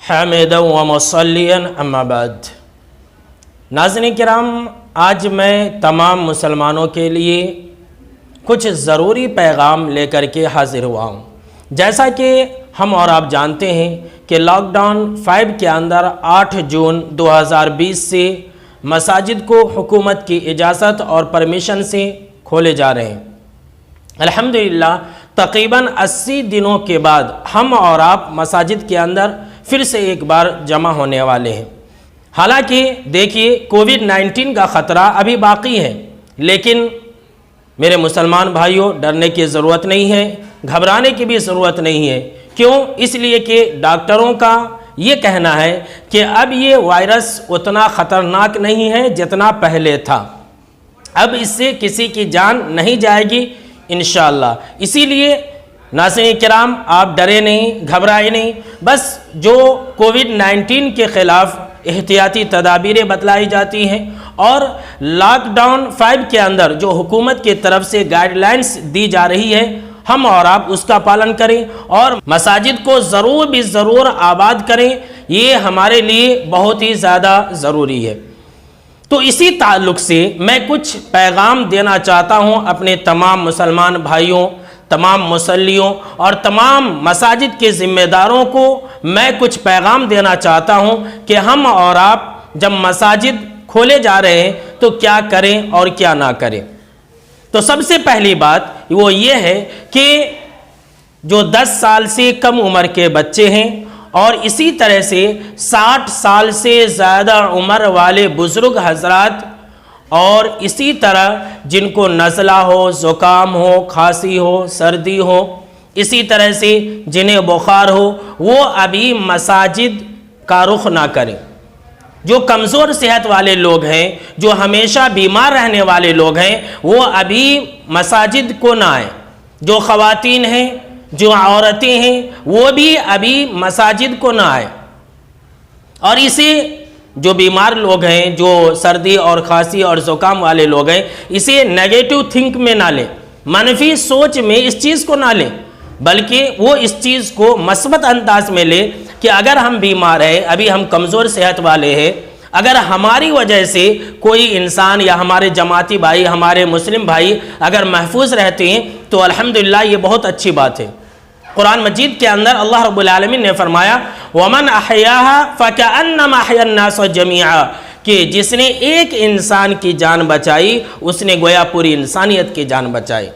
حامدا و مصلیا اما بعد۔ ناظرین کرام، آج میں تمام مسلمانوں کے لیے کچھ ضروری پیغام لے کر کے حاضر ہوا ہوں۔ جیسا کہ ہم اور آپ جانتے ہیں کہ لاک ڈاؤن 5 کے اندر 8 جون 2020 سے مساجد کو حکومت کی اجازت اور پرمیشن سے کھولے جا رہے ہیں۔ الحمدللہ تقریباً 80 دنوں کے بعد ہم اور آپ مساجد کے اندر پھر سے ایک بار جمع ہونے والے ہیں۔ حالانکہ دیکھیے کووڈ-19 کا خطرہ ابھی باقی ہے، لیکن میرے مسلمان بھائیوں، ڈرنے کی ضرورت نہیں ہے، گھبرانے کی بھی ضرورت نہیں ہے۔ کیوں؟ اس لیے کہ ڈاکٹروں کا یہ کہنا ہے کہ اب یہ وائرس اتنا خطرناک نہیں ہے جتنا پہلے تھا، اب اس سے کسی کی جان نہیں جائے گی انشاءاللہ۔ اسی لیے ناظرین کرام، آپ ڈرے نہیں، گھبرائے نہیں، بس جو کووڈ-19 کے خلاف احتیاطی تدابیریں بتلائی جاتی ہیں اور لاک ڈاؤن 5 کے اندر جو حکومت کی طرف سے گائیڈ لائنز دی جا رہی ہے، ہم اور آپ اس کا پالن کریں اور مساجد کو ضرور بھی ضرور آباد کریں، یہ ہمارے لیے بہت ہی زیادہ ضروری ہے۔ تو اسی تعلق سے میں کچھ پیغام دینا چاہتا ہوں اپنے تمام مسلمان بھائیوں، تمام مصلیوں اور تمام مساجد کے ذمہ داروں کو میں کچھ پیغام دینا چاہتا ہوں کہ ہم اور آپ جب مساجد کھولے جا رہے ہیں تو کیا کریں اور کیا نہ کریں۔ تو سب سے پہلی بات وہ یہ ہے کہ جو 10 سال سے کم عمر کے بچے ہیں اور اسی طرح سے 60 سال سے زیادہ عمر والے بزرگ حضرات اور اسی طرح جن کو نزلہ ہو، زکام ہو، کھانسی ہو، سردی ہو، اسی طرح سے جنہیں بخار ہو، وہ ابھی مساجد کا رخ نہ کریں۔ جو کمزور صحت والے لوگ ہیں، جو ہمیشہ بیمار رہنے والے لوگ ہیں، وہ ابھی مساجد کو نہ آئیں۔ جو خواتین ہیں، جو عورتیں ہیں، وہ بھی ابھی مساجد کو نہ آئیں۔ اور اسے جو بیمار لوگ ہیں، جو سردی اور کھانسی اور زکام والے لوگ ہیں، اسے نیگیٹو تھنک میں نہ لیں، منفی سوچ میں اس چیز کو نہ لیں، بلکہ وہ اس چیز کو مثبت انداز میں لیں کہ اگر ہم بیمار ہیں، ابھی ہم کمزور صحت والے ہیں، اگر ہماری وجہ سے کوئی انسان یا ہمارے جماعتی بھائی، ہمارے مسلم بھائی اگر محفوظ رہتے ہیں تو الحمدللہ یہ بہت اچھی بات ہے۔ قرآن مجید کے اندر اللہ رب العالمین نے فرمایا وَمَنْ أَحْيَاهَا فَكَأَنَّمَا أَحْيَا النَّاسَ جَمِيعًا، کہ جس نے ایک انسان کی جان بچائی اس نے گویا پوری انسانیت کی جان بچائی۔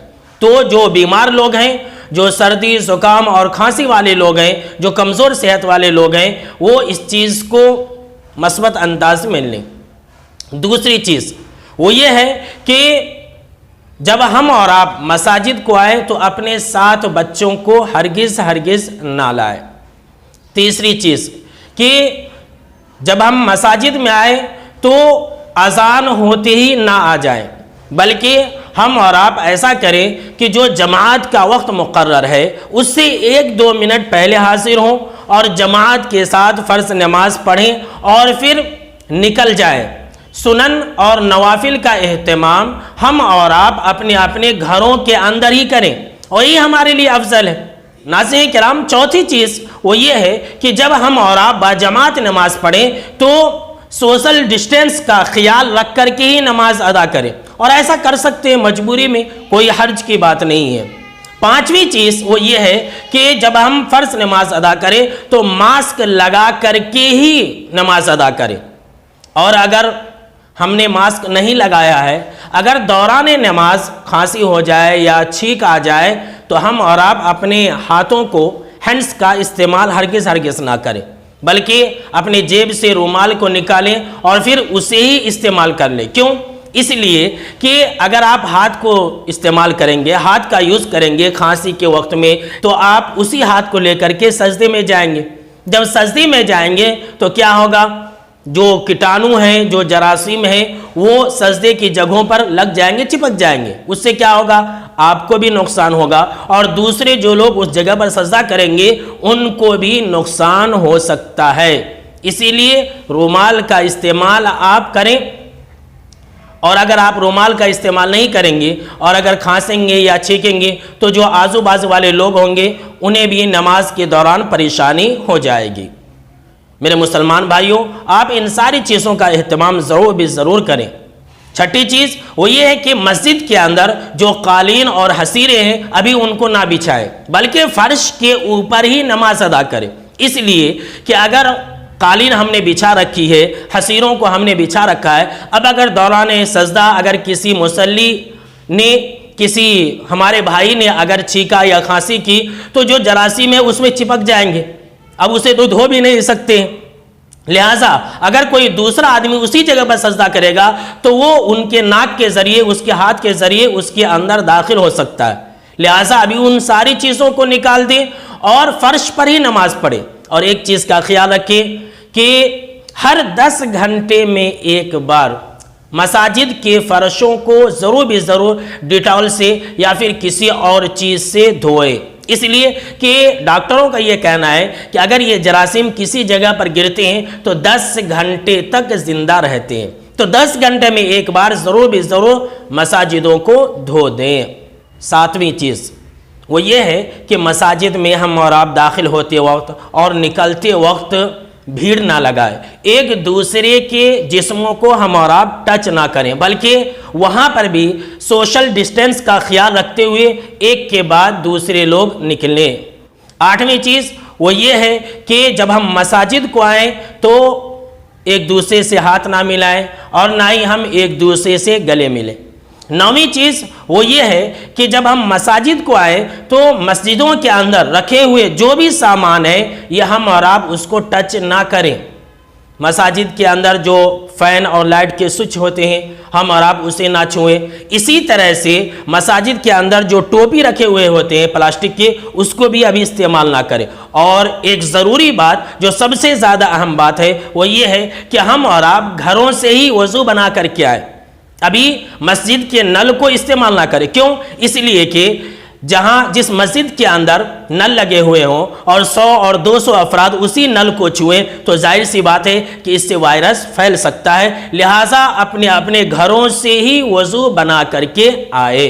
تو جو بیمار لوگ ہیں، جو سردی، زکام اور کھانسی والے لوگ ہیں، جو کمزور صحت والے لوگ ہیں، وہ اس چیز کو مثبت انداز میں لیں۔ دوسری چیز وہ یہ ہے کہ جب ہم اور آپ مساجد کو آئیں تو اپنے ساتھ بچوں کو ہرگز نہ لائیں۔ تیسری چیز کہ جب ہم مساجد میں آئیں تو اذان ہوتے ہی نہ آ جائیں، بلکہ ہم اور آپ ایسا کریں کہ جو جماعت کا وقت مقرر ہے اس سے 1-2 منٹ پہلے حاضر ہوں اور جماعت کے ساتھ فرض نماز پڑھیں اور پھر نکل جائیں۔ سنن اور نوافل کا اہتمام ہم اور آپ اپنے اپنے گھروں کے اندر ہی کریں، اور یہ ہمارے لیے افضل ہے۔ ناظرین کرام، چوتھی چیز وہ یہ ہے کہ جب ہم اور آپ باجماعت نماز پڑھیں تو سوشل ڈسٹینس کا خیال رکھ کر کے ہی نماز ادا کریں، اور ایسا کر سکتے ہیں مجبوری میں، کوئی حرج کی بات نہیں ہے۔ پانچویں چیز وہ یہ ہے کہ جب ہم فرض نماز ادا کریں تو ماسک لگا کر کے ہی نماز ادا کریں، اور اگر ہم نے ماسک نہیں لگایا ہے، اگر دوران نماز کھانسی ہو جائے یا چھینک آ جائے تو ہم اور آپ اپنے ہاتھوں کو، ہینڈز کا استعمال ہرگز نہ کریں، بلکہ اپنے جیب سے رومال کو نکالیں اور پھر اسے ہی استعمال کر لیں۔ کیوں؟ اس لیے کہ اگر آپ ہاتھ کو استعمال کریں گے، ہاتھ کا یوز کریں گے کھانسی کے وقت میں، تو آپ اسی ہاتھ کو لے کر کے سجدے میں جائیں گے۔ جب سجدے میں جائیں گے تو کیا ہوگا؟ جو کیٹانو ہیں، جو جراثیم ہیں، وہ سجدے کی جگہوں پر لگ جائیں گے، چپک جائیں گے۔ اس سے کیا ہوگا؟ آپ کو بھی نقصان ہوگا اور دوسرے جو لوگ اس جگہ پر سجدہ کریں گے ان کو بھی نقصان ہو سکتا ہے۔ اسی لیے رومال کا استعمال آپ کریں، اور اگر آپ رومال کا استعمال نہیں کریں گے اور اگر کھانسیں گے یا چھینکیں گے تو جو آزو بازو والے لوگ ہوں گے انہیں بھی نماز کے دوران پریشانی ہو جائے گی۔ میرے مسلمان بھائیوں، آپ ان ساری چیزوں کا اہتمام ضرور کریں۔ چھٹی چیز وہ یہ ہے کہ مسجد کے اندر جو قالین اور حصیریں ہیں ابھی ان کو نہ بچھائے، بلکہ فرش کے اوپر ہی نماز ادا کرے، اس لیے کہ اگر قالین ہم نے بچھا رکھی ہے، حصیروں کو ہم نے بچھا رکھا ہے، اب اگر دوران سجدہ اگر کسی مصلی نے، کسی ہمارے بھائی نے اگر چھینکا یا کھانسی کی تو جو جراثیم ہے اس میں چپک جائیں گے، اب اسے تو دھو بھی نہیں سکتے ہیں۔ لہٰذا اگر کوئی دوسرا آدمی اسی جگہ پر سجدہ کرے گا تو وہ ان کے ناک کے ذریعے، اس کے ہاتھ کے ذریعے اس کے اندر داخل ہو سکتا ہے۔ لہٰذا ابھی ان ساری چیزوں کو نکال دیں اور فرش پر ہی نماز پڑھیں۔ اور ایک چیز کا خیال رکھیں کہ ہر 10 گھنٹے میں ایک بار مساجد کے فرشوں کو ضرور ڈیٹول سے یا پھر کسی اور چیز سے دھوئے، اس لیے کہ ڈاکٹروں کا یہ کہنا ہے کہ اگر یہ جراثیم کسی جگہ پر گرتے ہیں تو 10 گھنٹے تک زندہ رہتے ہیں، تو 10 گھنٹے میں ایک بار ضرور مساجدوں کو دھو دیں۔ 7ویں چیز وہ یہ ہے کہ مساجد میں ہم اور آپ داخل ہوتے وقت اور نکلتے وقت بھیڑ نہ لگائے، ایک دوسرے کے جسموں کو ہم اور آپ ٹچ نہ کریں، بلکہ وہاں پر بھی سوشل ڈسٹینس کا خیال رکھتے ہوئے ایک کے بعد دوسرے لوگ نکلیں۔ 8ویں چیز وہ یہ ہے کہ جب ہم مساجد کو آئیں تو ایک دوسرے سے ہاتھ نہ ملائیں اور نہ ہی ہم ایک دوسرے سے گلے ملیں۔ 9ویں چیز وہ یہ ہے کہ جب ہم مساجد کو آئیں تو مسجدوں کے اندر رکھے ہوئے جو بھی سامان ہے یہ ہم اور آپ اس کو ٹچ نہ کریں۔ مساجد کے اندر جو فین اور لائٹ کے سوئچ ہوتے ہیں ہم اور آپ اسے نہ چھوئیں۔ اسی طرح سے مساجد کے اندر جو ٹوپی رکھے ہوئے ہوتے ہیں پلاسٹک کے، اس کو بھی ابھی استعمال نہ کریں۔ اور ایک ضروری بات جو سب سے زیادہ اہم بات ہے وہ یہ ہے کہ ہم اور آپ گھروں سے ہی وضو بنا کر کے آئیں، ابھی مسجد کے نل کو استعمال نہ کریں۔ کیوں؟ اس لیے کہ جس مسجد کے اندر نل لگے ہوئے ہوں اور 100 اور 200 افراد اسی نل کو چھوئیں تو ظاہر سی بات ہے کہ اس سے وائرس پھیل سکتا ہے، لہٰذا اپنے گھروں سے ہی وضو بنا کر کے آئے۔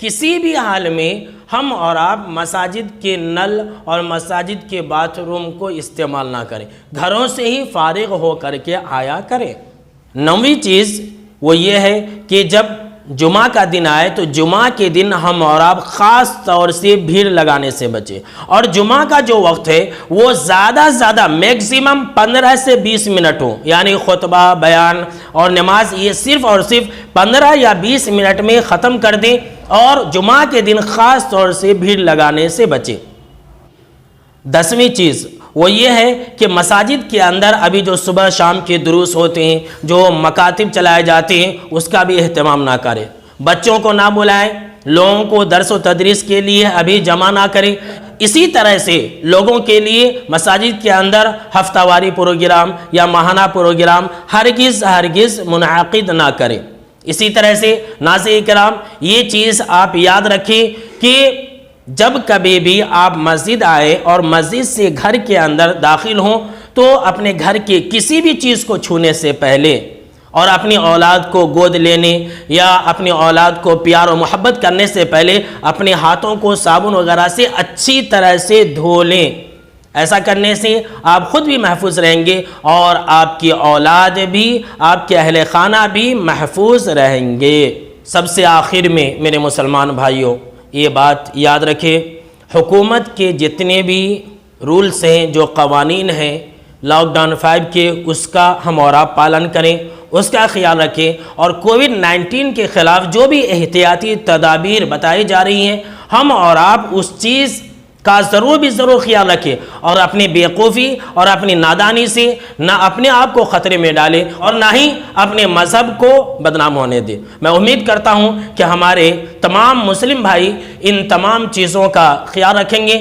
کسی بھی حال میں ہم اور آپ مساجد کے نل اور مساجد کے باتھ روم کو استعمال نہ کریں، گھروں سے ہی فارغ ہو کر کے آیا کریں۔ 9ویں چیز وہ یہ ہے کہ جب جمعہ کا دن آئے تو جمعہ کے دن ہم اور آپ خاص طور سے بھیڑ لگانے سے بچیں، اور جمعہ کا جو وقت ہے وہ زیادہ میکسیمم 15 سے 20 منٹ ہو، یعنی خطبہ، بیان اور نماز یہ صرف اور صرف 15 یا 20 منٹ میں ختم کر دیں، اور جمعہ کے دن خاص طور سے بھیڑ لگانے سے بچیں۔ 10ویں چیز وہ یہ ہے کہ مساجد کے اندر ابھی جو صبح شام کے دروس ہوتے ہیں، جو مکاتب چلائے جاتے ہیں، اس کا بھی اہتمام نہ کریں، بچوں کو نہ بلائیں، لوگوں کو درس و تدریس کے لیے ابھی جمع نہ کریں۔ اسی طرح سے لوگوں کے لیے مساجد کے اندر ہفتہ واری پروگرام یا ماہانہ پروگرام ہرگز منعقد نہ کریں۔ اسی طرح سے ناظرین کرام یہ چیز آپ یاد رکھیں کہ جب کبھی بھی آپ مسجد آئے اور مسجد سے گھر کے اندر داخل ہوں تو اپنے گھر کے کسی بھی چیز کو چھونے سے پہلے اور اپنی اولاد کو گود لینے یا اپنی اولاد کو پیار و محبت کرنے سے پہلے اپنے ہاتھوں کو صابن وغیرہ سے اچھی طرح سے دھو لیں۔ ایسا کرنے سے آپ خود بھی محفوظ رہیں گے اور آپ کی اولاد بھی، آپ کے اہل خانہ بھی محفوظ رہیں گے۔ سب سے آخر میں میرے مسلمان بھائیوں یہ بات یاد رکھیں، حکومت کے جتنے بھی رولز ہیں، جو قوانین ہیں لاک ڈاؤن 5 کے، اس کا ہم اور آپ پالن کریں، اس کا خیال رکھیں، اور کووڈ-19 کے خلاف جو بھی احتیاطی تدابیر بتائی جا رہی ہیں ہم اور آپ اس چیز کا ضرور خیال رکھیں، اور اپنی بیوقوفی اور اپنی نادانی سے نہ اپنے آپ کو خطرے میں ڈالیں اور نہ ہی اپنے مذہب کو بدنام ہونے دیں۔ میں امید کرتا ہوں کہ ہمارے تمام مسلم بھائی ان تمام چیزوں کا خیال رکھیں گے۔